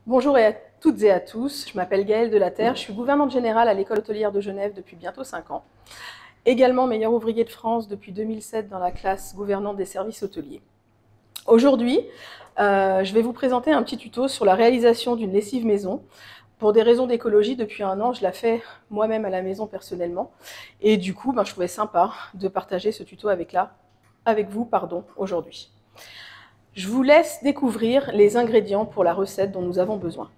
Bonjour à toutes et à tous, je m'appelle Gaëlle Delaterre, je suis gouvernante générale à l'école hôtelière de Genève depuis bientôt 5 ans. Également meilleur ouvrier de France depuis 2007 dans la classe gouvernante des services hôteliers. Aujourd'hui, je vais vous présenter un petit tuto sur la réalisation d'une lessive maison. Pour des raisons d'écologie, depuis 1 an, je la fais moi-même à la maison personnellement. Et du coup, je trouvais sympa de partager ce tuto avec vous aujourd'hui. Je vous laisse découvrir les ingrédients pour la recette dont nous avons besoin.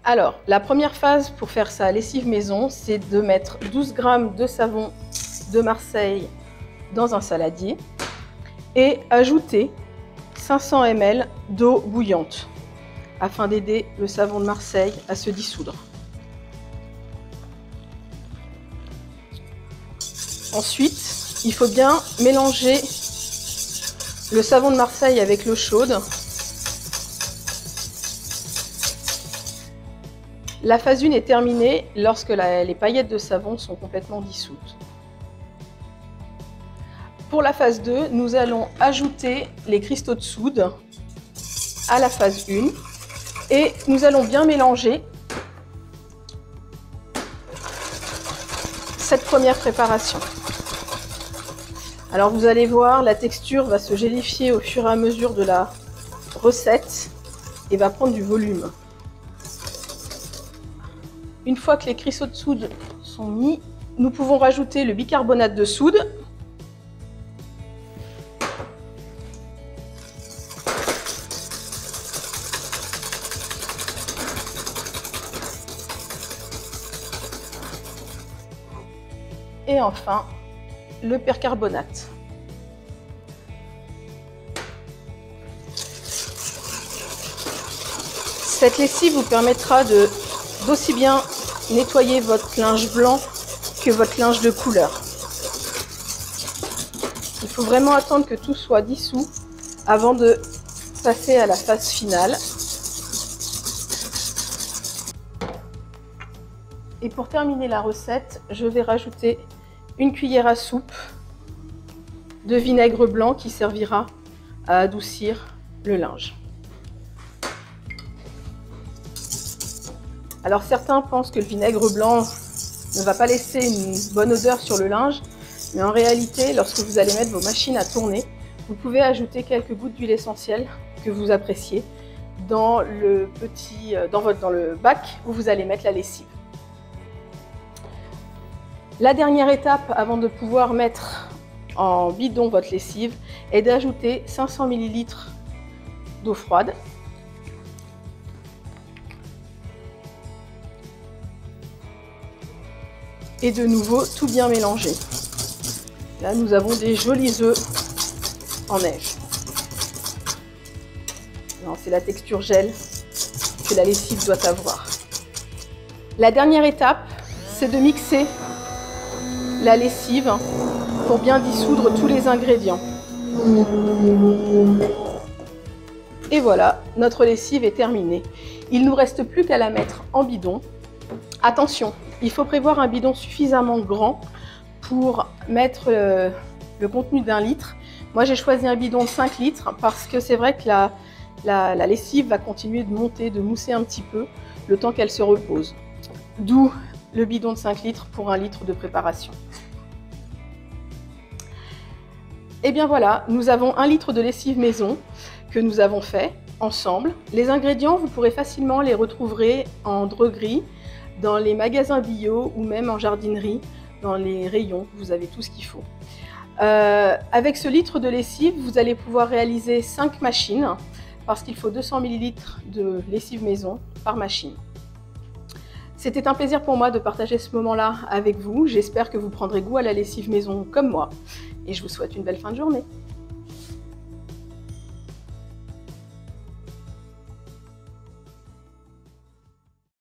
Alors, la première phase pour faire sa lessive maison, c'est de mettre 12 g de savon de Marseille dans un saladier et ajouter 500 ml d'eau bouillante afin d'aider le savon de Marseille à se dissoudre. Ensuite, il faut bien mélanger le savon de Marseille avec l'eau chaude. La phase 1 est terminée lorsque les paillettes de savon sont complètement dissoutes. Pour la phase 2, nous allons ajouter les cristaux de soude à la phase 1 et nous allons bien mélanger cette première préparation. Alors vous allez voir, la texture va se gélifier au fur et à mesure de la recette et va prendre du volume. Une fois que les cristaux de soude sont mis, nous pouvons rajouter le bicarbonate de soude. Et enfin, le percarbonate. Cette lessive vous permettra d'aussi bien nettoyer votre linge blanc que votre linge de couleur. Il faut vraiment attendre que tout soit dissous avant de passer à la phase finale. Et pour terminer la recette, je vais rajouter une cuillère à soupe de vinaigre blanc qui servira à adoucir le linge. Alors certains pensent que le vinaigre blanc ne va pas laisser une bonne odeur sur le linge, mais en réalité, lorsque vous allez mettre vos machines à tourner, vous pouvez ajouter quelques gouttes d'huile essentielle que vous appréciez dans le bac où vous allez mettre la lessive. La dernière étape avant de pouvoir mettre en bidon votre lessive est d'ajouter 500 ml d'eau froide. Et de nouveau tout bien mélanger. Là nous avons des jolis œufs en neige. C'est la texture gel que la lessive doit avoir. La dernière étape, c'est de mixer la lessive pour bien dissoudre tous les ingrédients. Et voilà, notre lessive est terminée. Il ne nous reste plus qu'à la mettre en bidon. Attention, il faut prévoir un bidon suffisamment grand pour mettre le contenu d'1 litre. Moi j'ai choisi un bidon de 5 litres parce que c'est vrai que la lessive va continuer de monter, de mousser un petit peu le temps qu'elle se repose. D'où le bidon de 5 litres pour 1 litre de préparation. Et bien voilà, nous avons 1 litre de lessive maison que nous avons fait ensemble. Les ingrédients, vous pourrez facilement les retrouver en droguerie, dans les magasins bio ou même en jardinerie, dans les rayons, vous avez tout ce qu'il faut. Avec ce litre de lessive, vous allez pouvoir réaliser 5 machines parce qu'il faut 200 ml de lessive maison par machine. C'était un plaisir pour moi de partager ce moment-là avec vous. J'espère que vous prendrez goût à la lessive maison comme moi et je vous souhaite une belle fin de journée.